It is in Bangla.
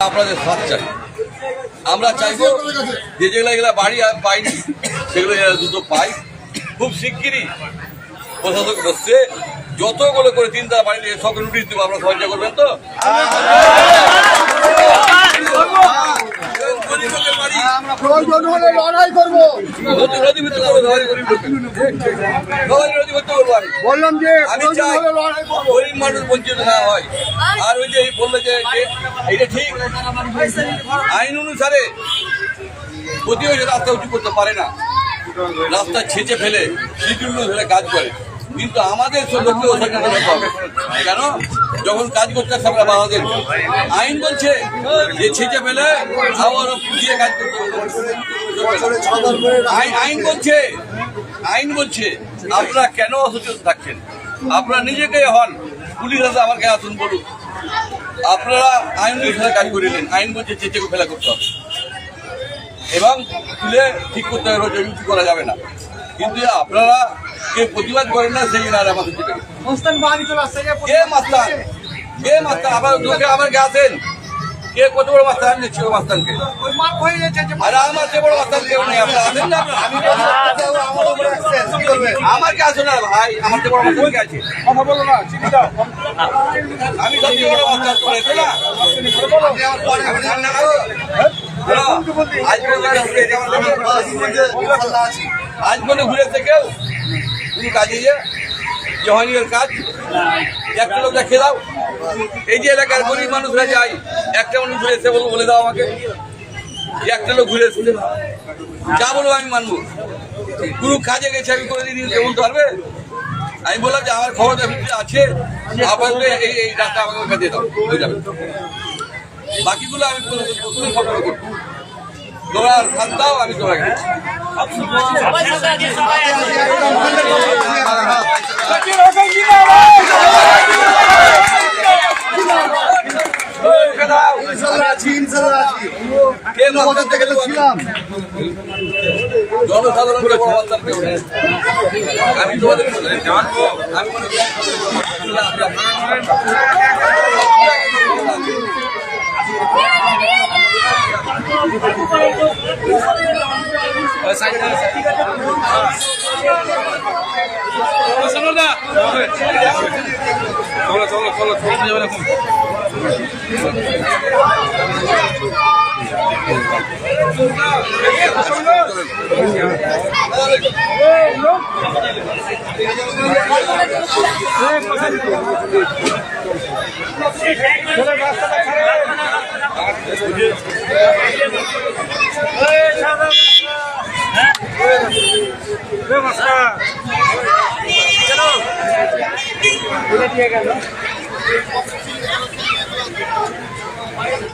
আপনাদের সাথ চাই। আমরা চাইবো যে যেগুলো বাড়ি আর পাইনি সেগুলো দ্রুত পাই। খুব শিগগিরই প্রশাসক বসছে, যতগুলো করে তিনটা বাড়িতে সব নোটিশ দেবো। আপনারা সহযোগিতা করবেন তো? বললাম যে আমি চাই গরিব মানুষ বঞ্চিত না হয়। আর ওই যে বললে যে এটা ঠিক, আইন অনুসারে যদিও রাস্তা উঁচু করতে পারে না, রাস্তা ছেঁচে ফেলে শিডিউল ধরে কাজ করে, কিন্তু আমাদের লোককেও সচেতন হতে হবে। কেন? যখন কাজ করতে আসছে আমরা বাংলাদেশ আইন বলছে যে ছেঁচে ফেলে আবার পুজিয়ে কাজ করতে হবে। আইন বলছে আপনারা কেন অসচেতন থাকছেন? আপনারা নিজেকে হন, পুলিশ আছে আমার কাছে আসুন বলুন। আপনারা আইন অনুসারে কাজ করিলেন, আইন বলছে চেঁচে ফেলা করতে হবে এবং তুলে ঠিক করতে হবে, উঁচু করা যাবে না। কিন্তু আপনারা কে প্রতিবাদ করেন না, সেই জন্য আমাদের কে মাস্তান আবার আমার কে আসেন, কে কত বড় মাস্তান? আমি দেখছি মাস্তানকে, আর আমার চেয়ে বড় মাস্তান কেউ নেই। আপনারা আসেন না, আমার কে আসো না ভাই, আমার চেয়ে বড় মাস্তান কে আছে? কথা বলো না, আমি সবচেয়ে বড় মাস্তান করেছি না। আজ মনে ঘুরেছে কেউ তুমি কাজে যে হয়নি ওর কাজ, একটা লোক দেখে দাও। এই যে এলাকার গরিব মানুষরা যায়, একটা মানুষ ঘুরে এসে বলে দাও আমাকে যে একটা লোক ঘুরে এসেছে, যা বলবো আমি মানবো। কোনো কাজে গেছে আমি করে দিয়ে বলতে পারবে? আমি বললাম যে আমার খবর আছে, আপাতত এই রাস্তা আমাকে ওখানে দিয়ে দাও, হয়ে যাবে। বাকিগুলো আমি খবর করবো, তোমরা সাথ দাও, আমি তোমাকে জনসাধারণকে আমি তোমাদের জানবো। আমি চলো